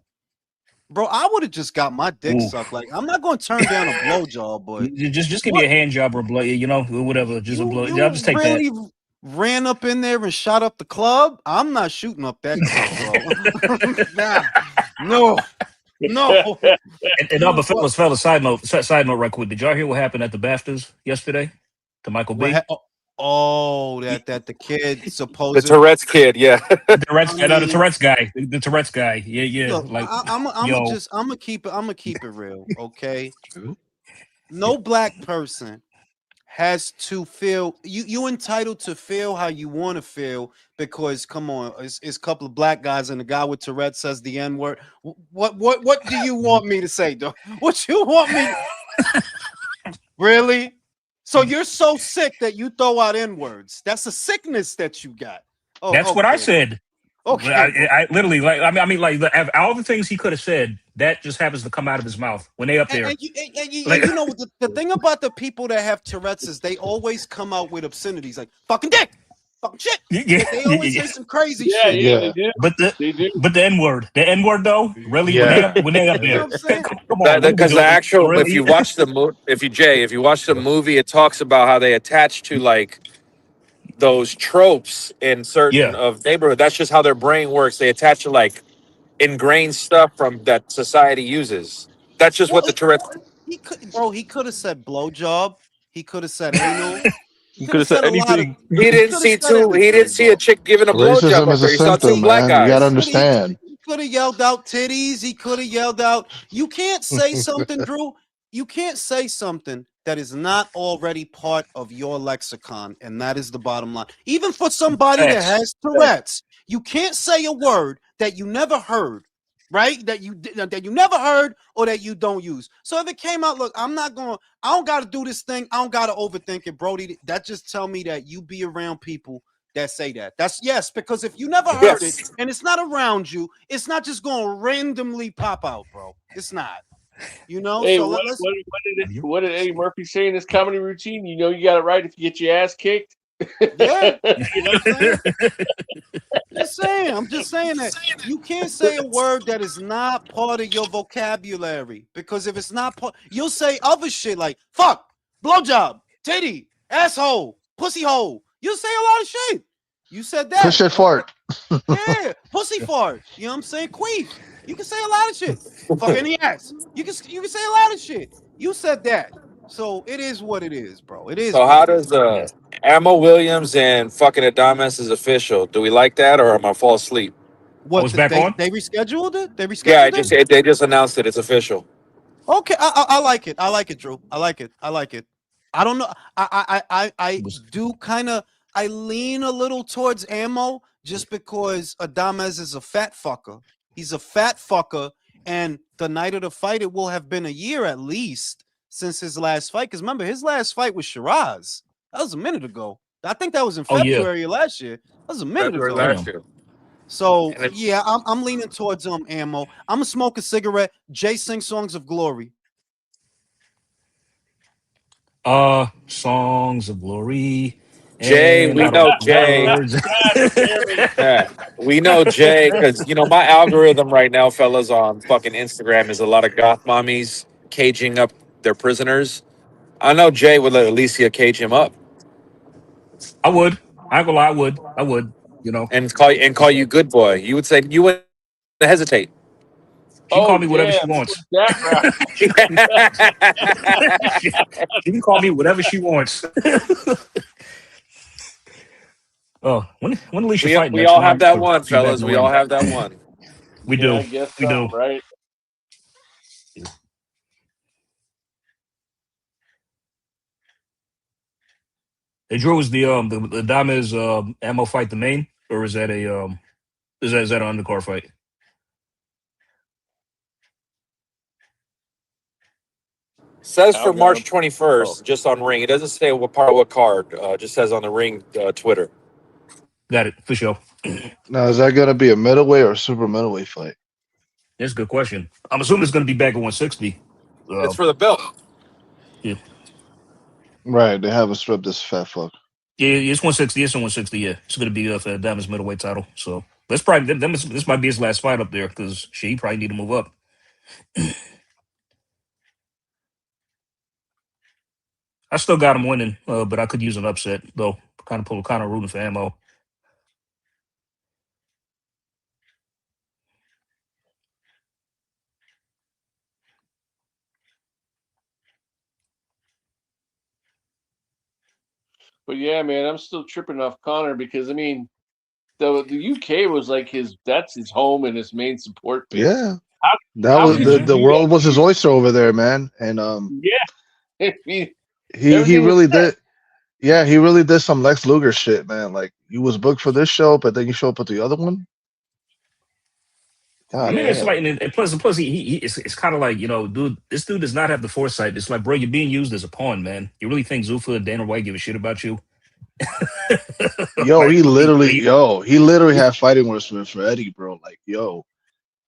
Bro, I would have just got my dick sucked. Like, I'm not going to turn down a blowjob, but just give me a hand job or a blow, whatever. Just a blow. I'll just take really that. Ran up in there and shot up the club. I'm not shooting up that club, bro. No. But fellas, side note, right quick. Did y'all hear what happened at the BAFTAs yesterday to Michael B? That the kid The supposedly Tourette's kid, yeah. The Tourette's guy. The Tourette's guy. Yeah. Look, like, I'm gonna keep it real, okay? No black person has to feel you entitled to feel how you want to feel because come on, it's a couple of black guys and the guy with Tourette's says the N-word. What do you want me to say, though? What you want me? Really? So you're so sick that you throw out N-words. That's a sickness that you got. Oh, that's what I said. Okay. I literally all the things he could have said, that just happens to come out of his mouth when they up there. And you know the thing about the people that have Tourette's is they always come out with obscenities like fucking dick, fucking shit. Yeah, they always say some crazy shit. Yeah, they do. But the N-word though, really, when they up there, come on. Because the actual, if you watch the movie, it talks about how they attach to like those tropes in certain of neighborhood. That's just how their brain works. They attach to like ingrained stuff from that society uses. That's just what the Tourette's. He could have said blowjob. He could have said anal. He could have said anything. He didn't see a chick giving a blowjob Racism up is there. a He saw two symptom, black man. guys. You gotta understand. He could have yelled out titties. He could have yelled out. You can't say something, Drew. You can't say something that is not already part of your lexicon, and that is the bottom line. Even for somebody that has Tourette's, you can't say a word that you never heard, right? That you never heard or that you don't use. So if it came out, look, I don't got to do this thing. I don't got to overthink it, Brody. That just tell me that you be around people that say that. That's yes, because if you never heard it and it's not around you, it's not just going to randomly pop out, bro. It's not. You know, hey, so what did Eddie Murphy say in his comedy routine? You know, you got it right if you get your ass kicked. Yeah, you know what I'm saying? I'm just saying that you can't say a word that is not part of your vocabulary because if it's not part, you'll say other shit like fuck, blowjob, titty, asshole, pussy hole. You'll say a lot of shit. You said that. Push it fart. Yeah, pussy fart. You know what I'm saying? Queef. You can say a lot of shit. Fucking the ass. You can say a lot of shit. You said that. So it is what it is, bro. It is So what how it is. does Ammo Williams and fucking Adames is official? Do we like that, or am I fall asleep? What was back on? they rescheduled it? They Yeah, rescheduled it? they just announced it. It's official. Okay, I like it. I like it, Drew. I like it. I like it. I don't know. I Was do kind of. I lean a little towards Ammo just because Adames is a fat fucker. He's a fat fucker, and the night of the fight, it will have been a year at least since his last fight. Because remember, his last fight was Shiraz. That was a minute ago. I think that was in Oh, yeah. February of last year. That was a minute February ago. last Damn. year. So And it- yeah, I'm leaning towards Ammo. I'm gonna smoke a cigarette. Jay sing songs of glory. Songs of glory. Jay, And we I don't know know the Jay. words. God damn it. Yeah, we know Jay because my algorithm right now, fellas, on fucking Instagram is a lot of goth mommies caging up their prisoners. I know Jay would let Alicia cage him up I would. I ain't gonna lie, I would. You know, and call you good boy. You would say you wouldn't hesitate. she can Oh call me whatever yeah, she wants. that route. she can call me whatever she wants. Oh, when Alicia we fight we next? all When I have that put one, you back in fellas. the We all ring. have that one. We Yeah, do. I guess We so, do. right? Hey, Drew, is the Dames ammo fight the main, or is that a is that an undercard fight? Says for Algorithm. March 21st, just on Ring. It doesn't say what card. Just says on the Ring Twitter. Got it for sure. Now, is that gonna be a middleweight or a super middleweight fight? That's a good question. I'm assuming it's going to be back at 160. It's for the belt. Yeah, Right, they haven't stripped this fat fuck. yeah, it's 160. It's on 160. Yeah, it's going to be for the Dames middleweight title. So that's probably this might be his last fight up there because he probably need to move up. I still got him winning, but I could use an upset though. Kind of rooting for ammo. But yeah, man, I'm still tripping off Connor because I mean, the UK was like that's his home and his main support base. Yeah, How, that how was could Mhm. you the do world that? was his oyster over there, man. And Yeah, I mean, he everything was really set. did. Yeah, he really did some Lex Luger shit, man. Like you was booked for this show, but then you show up at the other one. I God mean, it's Yeah. damn. like, and plus, it's kind of like, dude, this dude does not have the foresight. It's like, bro, you're being used as a pawn, man. You really think Zuffa and Dana White give a shit about you? Yo, Like, he literally had fighting words for Eddie, bro. Like, yo,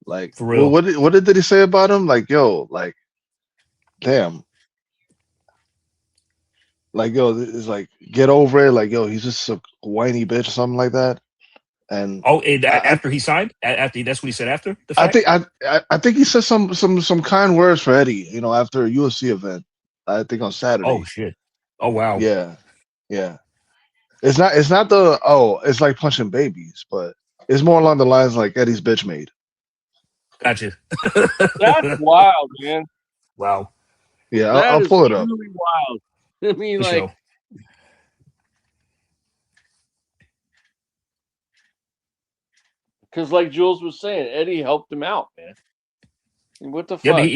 like, for real. what did he say about him? Like, yo, like, damn, like, yo, it's like, get over it. Like, yo, he's just a whiny bitch or something like that. And Oh, and I, after he signed, after that's what he said after the I fact. think I think he said some kind words for Eddie, after a UFC event. I think on Oh Saturday. shit. Oh wow. Yeah, yeah. It's not it's like punching babies, but it's more along the lines like Eddie's bitch made. Gotcha. That's wild, man. Wow. Yeah, That I'll is pull it up. truly wild. I mean, For like, sure. because like Jules was saying, Eddie helped him out, man. And what the Yeah, but fuck?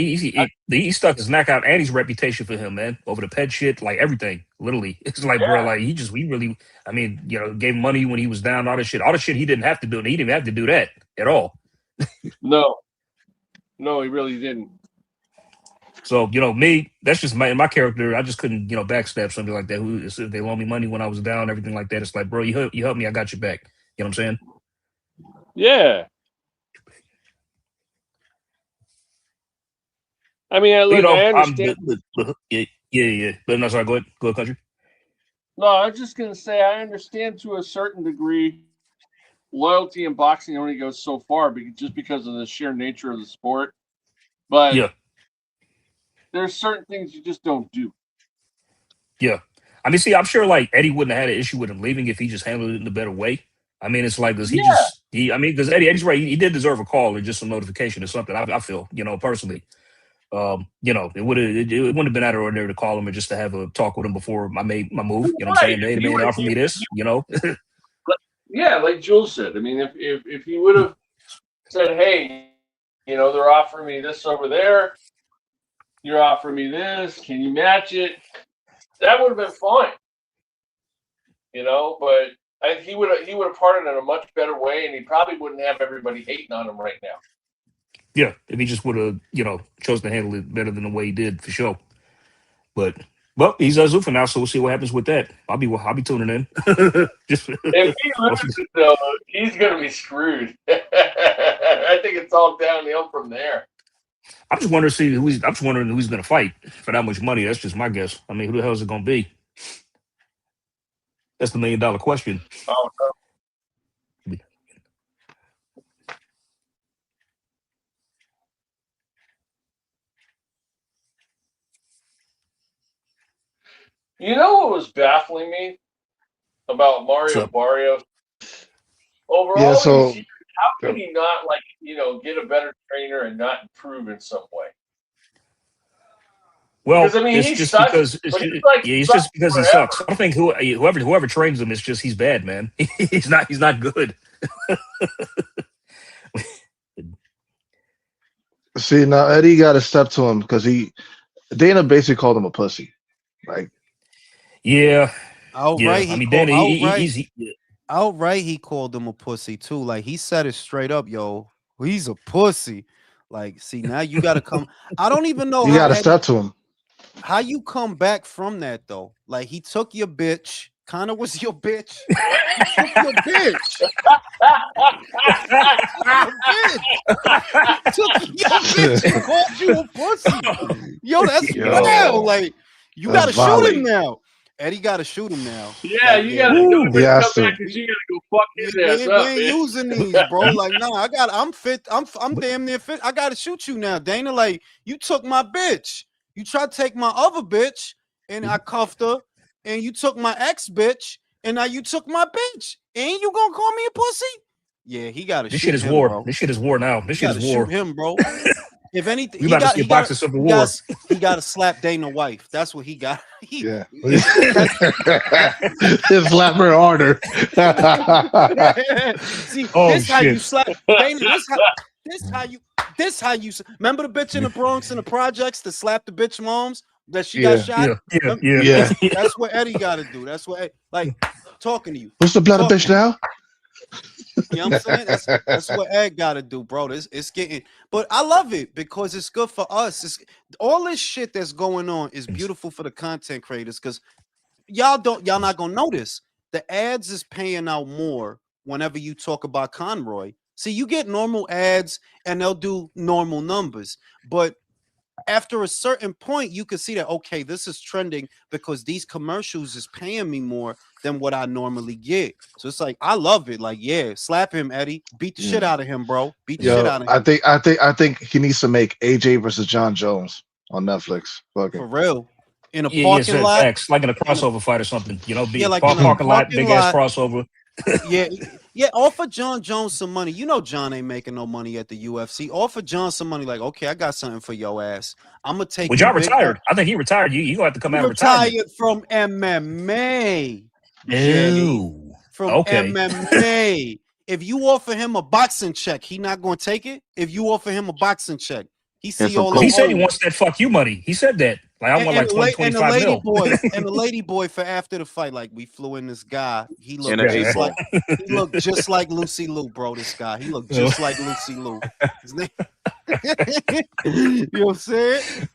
he stuck his neck out and his reputation for him, man. Over the pet shit, like everything. Literally. It's like, bro, Yeah. like we really, I mean, gave him money when he was down, all this shit. All the shit he didn't have to do. And he didn't have to do that at all. No, he really didn't. So, me, that's just my character. I just couldn't, backstab somebody like that. Who if they loaned me money when I was down, everything like that. It's like, bro, you helped me, I got your back. You know what I'm saying? Yeah. I mean, But, look, I understand. yeah. But no, sorry, go ahead, country. No, I was just gonna say I understand to a certain degree. Loyalty in boxing only goes so far, just because of the sheer nature of the sport. But Yeah. there's certain things you just don't do. Yeah. I mean, see, I'm sure like Eddie wouldn't have had an issue with him leaving if he just handled it in a better way. I mean, it's like, because because Eddie's right. He did deserve a call or just some notification or something. I feel, personally. You know, it wouldn't have been out of ordinary to call him and just to have a talk with him before I made my move. You know what I'm saying? Hey, the man offered me this, you know. Yeah, like Jules said. I mean, if he would have said, hey, you know, they're offering me this over there, you're offering me this, can you match it? That would have been fine. You know, but he would have parted in a much better way, and he probably wouldn't have everybody hating on him right now. Yeah, if he just would have, you know, chose to handle it better than the way he did, for sure. But well, he's Zuffa now, so we'll see what happens with that. I'll be tuning in. Just, if he loses, though, he's gonna be screwed. I think it's all downhill from there. I'm just wondering who he's going to fight for that much money. That's just my guess. I mean, who the hell is it going to be? That's the $1 million question. Oh, no. You know what was baffling me about Mario Barrios? Overall, Yeah, so how could he not, like, you know, get a better trainer and not improve in some way? Well, I mean, it's just because he sucks. I don't think whoever trains him is just he's bad, man. He's not good. see now Eddie got to step to him because Dana basically called him a pussy. Like, yeah, outright. I mean, Dana, outright he called him a pussy too. Like he said it straight up, yo. He's a pussy. Like, see, now you got to come. I don't even know you got to step to him. How you come back from that though? Like he took your bitch, kind of was your bitch. He took your bitch. Took your bitch and called you a pussy. Yo, that's wild. Like you gotta shoot him now. Eddie gotta shoot him now. Yeah, like, you gotta come back because you gotta go fuck his ass up. We ain't using these, bro. Like, nah, I'm fit. I'm damn near fit. I gotta shoot you now, Dana. Like, you took my bitch. You tried to take my other bitch, and I cuffed her, and you took my ex bitch, and now you took my bitch. Ain't you gonna call me a pussy? Yeah, he gotta shoot him. This shit is war. Bro. This shit is war now. This shit is war. Shoot him, bro. If anything, he got to box of civil war. He got to slap Dana's wife. That's what he got. Yeah, slap her harder. See, this how you slap Dana. This how you remember the bitch in the Bronx in the projects that slapped the bitch moms that she got shot. Yeah. That's what Eddie got to do. That's what talking to you. What's the blood bitch now? You know what I'm saying? That's what Ed got to do, bro. It's getting, but I love it because it's good for us. All this shit that's going on is beautiful for the content creators because y'all not gonna notice the ads is paying out more whenever you talk about Conroy. See, you get normal ads and they'll do normal numbers, but after a certain point, you can see that, okay, this is trending because these commercials is paying me more than what I normally get. So it's like, I love it. Like, yeah, slap him, Eddie. Beat the shit out of him, bro. Beat the shit out of him. I think he needs to make AJ versus John Jones on Netflix. For real. In a parking lot. Facts, like in a crossover fight or something. You know, like parking lot, big ass crossover. Yeah, offer John Jones some money. You know John ain't making no money at the UFC. Offer John some money. Like, okay, I got something for your ass. I'm gonna take. Well, John retired. I think he retired. You gonna have to come out. Retired from MMA. No. From MMA. If you offer him a boxing check, he not gonna take it. If you offer him a boxing check, he see all. He said he wants that fuck you money. He said that. Like I want like 20, 25 mil. And the lady boy for after the fight, like we flew in this guy. He looked just like Lucy Liu, bro. This guy, he looked just like Lucy Liu. His name. You know what I'm saying?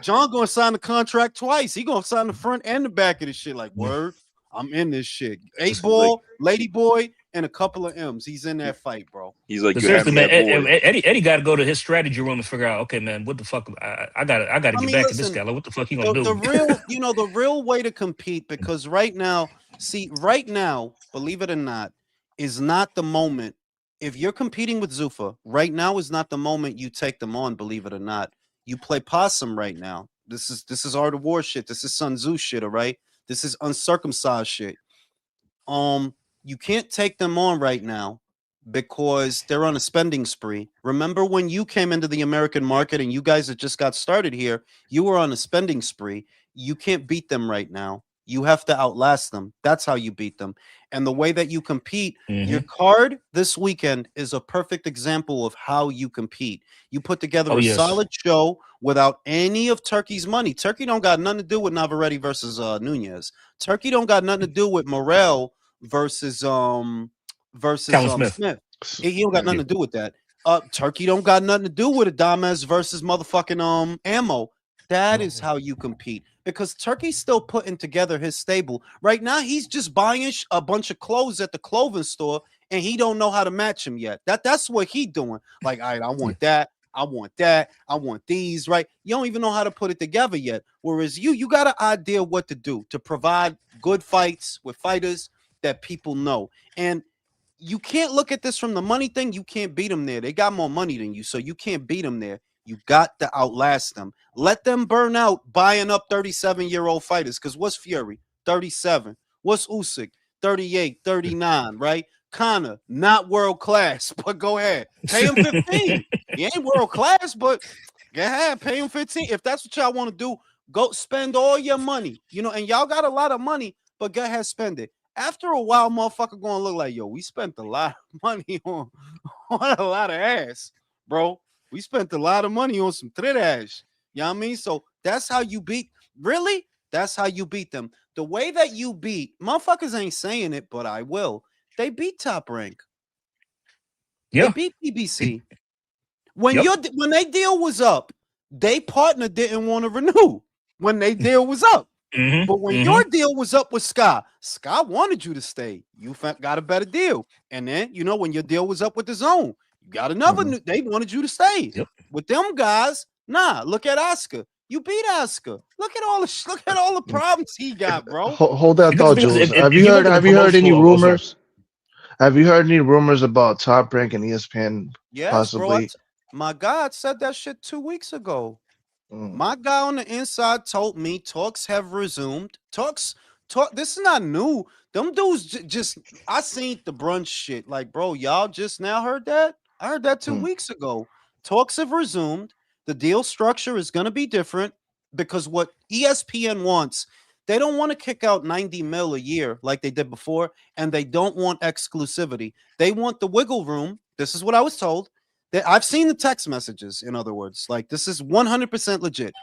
John gonna sign the contract twice. He gonna sign the front and the back of the shit. Like, word, I'm in this shit. 8-ball, lady boy, and a couple of M's. He's in that fight, bro. He's like, Eddie got to go to his strategy room and figure out, okay, man, what the fuck? I gotta get back to this guy. Like, what the fuck you gonna do? The real way to compete, because right now, believe it or not, is not the moment. If you're competing with Zuffa, right now is not the moment you take them on. Believe it or not, you play possum right now. This is Art of War shit. This is Sun Tzu shit. All right, this is uncircumcised shit. You can't take them on right now because they're on a spending spree. Remember when you came into the American market and you guys that just got started here, you were on a spending spree. You can't beat them right now. You have to outlast them. That's how you beat them. And the way that you compete, your card this weekend is a perfect example of how you compete. You put together Oh a yes. solid show without any of Turkey's money. Turkey don't got nothing to do with Navarrete versus Nunez. Turkey don't got nothing to do with Morel versus Callum Smith. Smith. He don't got nothing to do with that. Turkey don't got nothing to do with Adames versus motherfucking Ammo. That is how you compete, because Turkey's still putting together his stable. Right now, he's just buying a bunch of clothes at the clothing store, and he don't know how to match them yet. That's what he doing. Like, all right, I want that. I want that. I want these, right? You don't even know how to put it together yet. Whereas you got an idea what to do to provide good fights with fighters that people know. And you can't look at this from the money thing. You can't beat them there. They got more money than you, so you can't beat them there. You got to outlast them. Let them burn out buying up 37-year-old fighters. Because what's Fury? 37. What's Usyk? 38, 39, right? Conor, not world class, but go ahead. Pay him 15. He ain't world class, but go ahead, pay him 15. If that's what y'all want to do, go spend all your money. And y'all got a lot of money, but go ahead, spend it. After a while, motherfucker gonna look like, yo, we spent a lot of money on a lot of ass, bro. We spent a lot of money on some tretas. You know what I mean? So that's how you beat. Really? That's how you beat them. The way that you beat, motherfuckers ain't saying it, but I will. They beat Top Rank. Yeah. They beat PBC. When they deal was up, they partner didn't want to renew when they deal was up. But when your deal was up with Sky wanted you to stay. You got a better deal. And then, when your deal was up with the Zone, you got another they wanted you to stay. With them guys, nah, look at Oscar. You beat Oscar. Look at all the problems he got, bro. Hold that thought, Jules. Have you heard any rumors? Have you heard any rumors about Top Rank and ESPN possibly? Bro, my God said that shit 2 weeks ago. My guy on the inside told me talks have resumed. Talk. This is not new. Them dudes just I seen the brunch shit. Like, bro, y'all just now heard that? I heard that 2 weeks ago. Talks have resumed. The deal structure is going to be different because what ESPN wants, they don't want to kick out 90 mil a year like they did before, and they don't want exclusivity. They want the wiggle room. This is what I was told. I've seen the text messages, in other words. Like, this is 100% legit.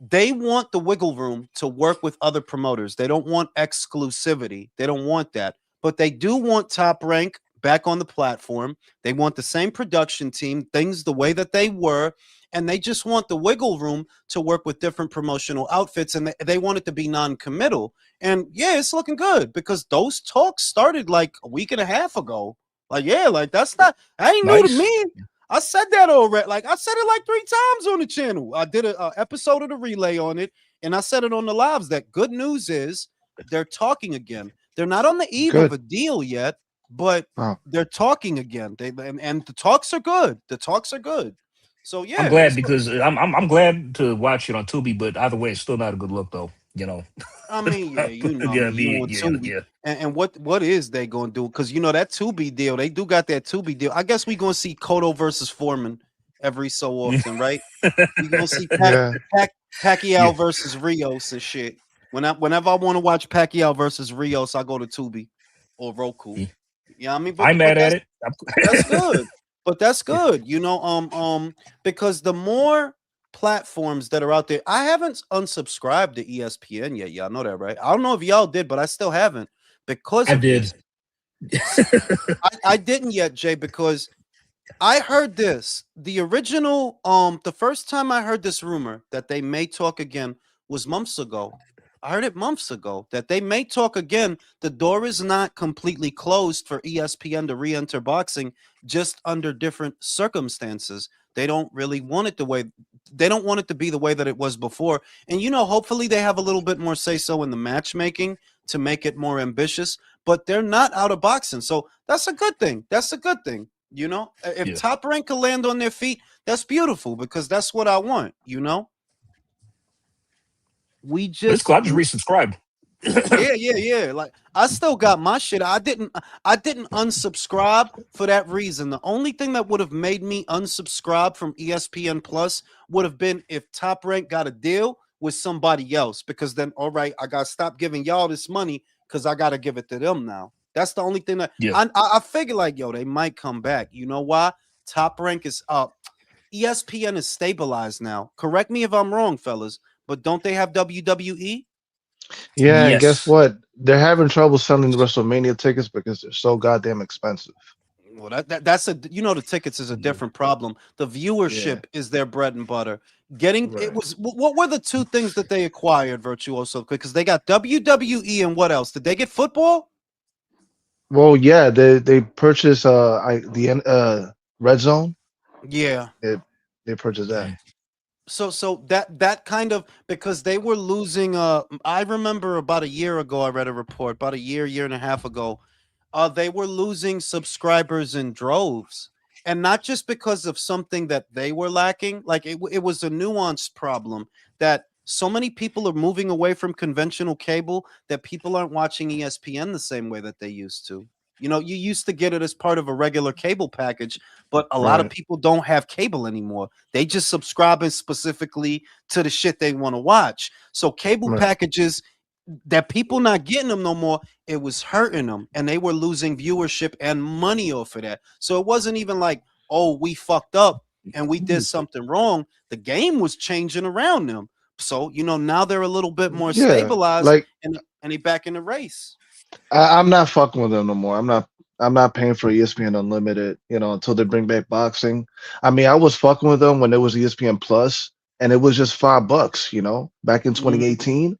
They want the wiggle room to work with other promoters. They don't want exclusivity. They don't want that. But they do want Top Rank back on the platform. They want the same production team, things the way that they were, and they just want the wiggle room to work with different promotional outfits, and they want it to be non-committal. And yeah, it's looking good because those talks started like a week and a half ago. Like, yeah, like that ain't new to me. I said that already. Like, I said it like 3 times on the channel. I did an episode of the relay on it, and I said it on the lives that good news is they're talking again. They're not on the eve of a deal yet, but they're talking again. And the talks are good. The talks are good. So yeah, I'm glad because I'm glad to watch it on Tubi, but either way, it's still not a good look though. I mean, yeah, Tubi. And what is they gonna do? Because that Tubi deal, they do got that Tubi deal. I guess we gonna see Cotto versus Foreman every so often, right? We gonna see Pacquiao versus Rios and shit. Whenever I want to watch Pacquiao versus Rios, I go to Tubi or Roku. You know what I mean? I'm mad at it. That's good. But that's good, because the more platforms that are out there, I haven't unsubscribed to ESPN yet. Y'all know that, right? I don't know if y'all did, but I still haven't because I did. I didn't yet, Jay, because I heard this. The original, the first time I heard this rumor that they may talk again was months ago. I heard it months ago that they may talk again. The door is not completely closed for ESPN to re-enter boxing, just under different circumstances. They don't really want it they don't want it to be the way that it was before. And hopefully they have a little bit more say-so in the matchmaking to make it more ambitious, but they're not out of boxing. So that's a good thing. That's a good thing. If Top Rank can land on their feet, that's beautiful because that's what I want, It's cool. I just resubscribed. Yeah. Like I still got my shit. I didn't unsubscribe for that reason. The only thing that would have made me unsubscribe from ESPN Plus would have been if Top Rank got a deal with somebody else, because then all right, I gotta stop giving y'all this money because I gotta give it to them now. That's the only thing that Yeah. I figure like, yo, they might come back. You know why? Top Rank is up. ESPN is stabilized now. Correct me if I'm wrong, fellas, but don't they have WWE? Yeah, and guess Yes. what? They're having trouble selling the WrestleMania tickets because they're so goddamn expensive. Well, that's a, you know, the tickets is a different problem. The Yeah, viewership is their bread and butter. Getting it right. was what were the two things that they acquired, Virtuoso? Because they got WWE and what else? Did they get football? Well, yeah, they purchased Red Zone. Yeah. They they purchased that. So that kind of, because they were losing. I remember about a year ago, I read a report about a year and a half ago. They were losing subscribers in droves, and not just because of something that they were lacking. Like it was a nuanced problem that so many people are moving away from conventional cable that people aren't watching ESPN the same way that they used to. You know, you used to get it as part of a regular cable package, but a lot of Right, people don't have cable anymore. They just subscribing specifically to the shit they want to watch. So cable right. packages that people not getting them no more, it was hurting them, and they were losing viewership and money off of that. So it wasn't even like, oh, we fucked up and we did something wrong. The game was changing around them. So, you know, now they're a little bit more Yeah, stabilized, like and they back in the race. I'm not fucking with them no more. I'm not paying for ESPN Unlimited, until they bring back boxing. I mean, I was fucking with them when it was ESPN Plus, and it was just $5, back in Mhm. 2018.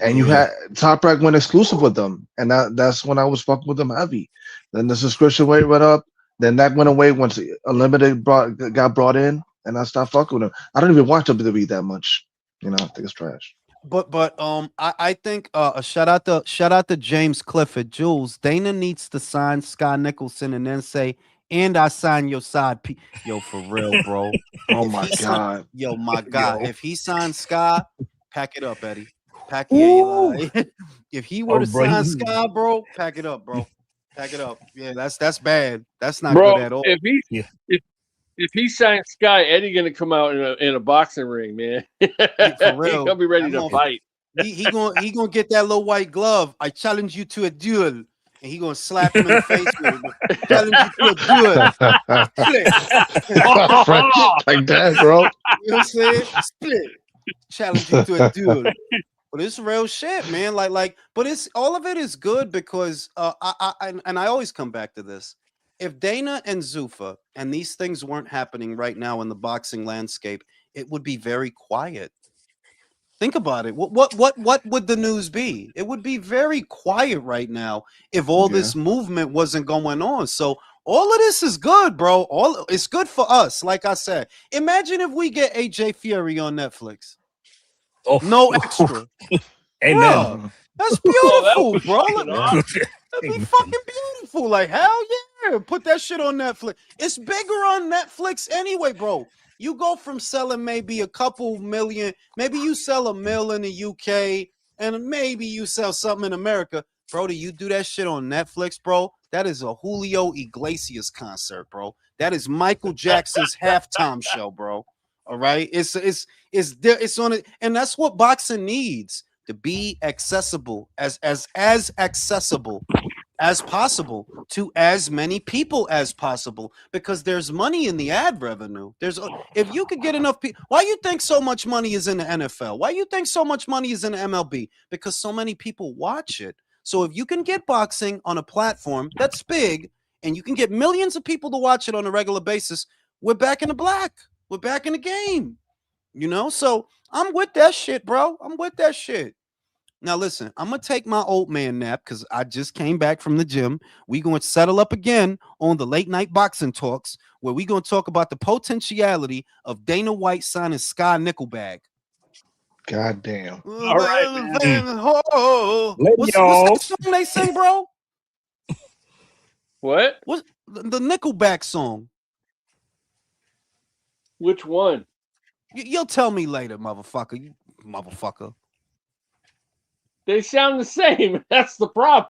And you Yeah. Yeah. had Top Rack went exclusive with them, and that's when I was fucking with them heavy. Then the subscription rate went up. Then that went away once Unlimited got brought in, and I stopped fucking with them. I don't even watch WWE that much. I think it's trash. But I think a shout out to James Clifford. Jules, Dana needs to sign Sky Nicholson and then say, and I sign your side yo, for real, bro. Oh If my he sign, god. yo, my God, Yo. if he signs Sky, pack it up, Eddie. Pack, yeah, Ooh. if he were Oh, to bro. sign Sky, bro, pack it up, bro. Pack it up. Yeah, that's bad. That's not good Bro, at all. Yeah. if he signs Sky, Eddie gonna come out in a boxing ring, man. Yeah, for He real. gonna be ready That to motherfucker. fight. He gonna get that little white glove. I challenge you to a duel, and he gonna slap him in the face with it. Challenge you to a duel. Split. French like that, bro. You know what I'm saying? Split. Challenge you to a duel. But it's real shit, man. But it's all of it is good because and I always come back to this. If Dana and Zuffa and these things weren't happening right now in the boxing landscape, it would be very quiet. Think about it. What would the news be? It would be very quiet right now if all Yeah. this movement wasn't going on. So all of this is good, bro. All it's good for us. Like I said, imagine if we get AJ Fury on Netflix. Oh. No extra. Amen. Bruh, Mhm. that's Oh, that would beautiful, be bro. fucking Yeah. awesome. That'd be Amen. fucking beautiful. Like, hell yeah. Put that shit on Netflix. It's bigger on Netflix anyway, bro. You go from selling maybe a couple million, maybe you sell a mill in the UK, and maybe you sell something in America. Bro, do you do that shit on Netflix, bro? That is a Julio Iglesias concert, bro. That is Michael Jackson's halftime show, bro. All right. It's on it, and that's what boxing needs to be accessible as accessible as possible to as many people as possible, because there's money in the ad revenue. If you could get enough people, why you think so much money is in the NFL? Why you think so much money is in the MLB? Because so many people watch it. So if you can get boxing on a platform that's big and you can get millions of people to watch it on a regular basis, we're back in the black. We're back in the game. So I'm with that shit, bro. I'm with that shit. Now listen, I'm gonna take my old man nap because I just came back from the gym. We gonna settle up again on the late night boxing talks, where we gonna talk about the potentiality of Dana White signing Sky Nickelback. God damn. All right, man. Let What's y'all. that song they sing, bro? What? What's the Nickelback song? Which one? You'll tell me later, motherfucker. You motherfucker. They sound the same. That's the problem.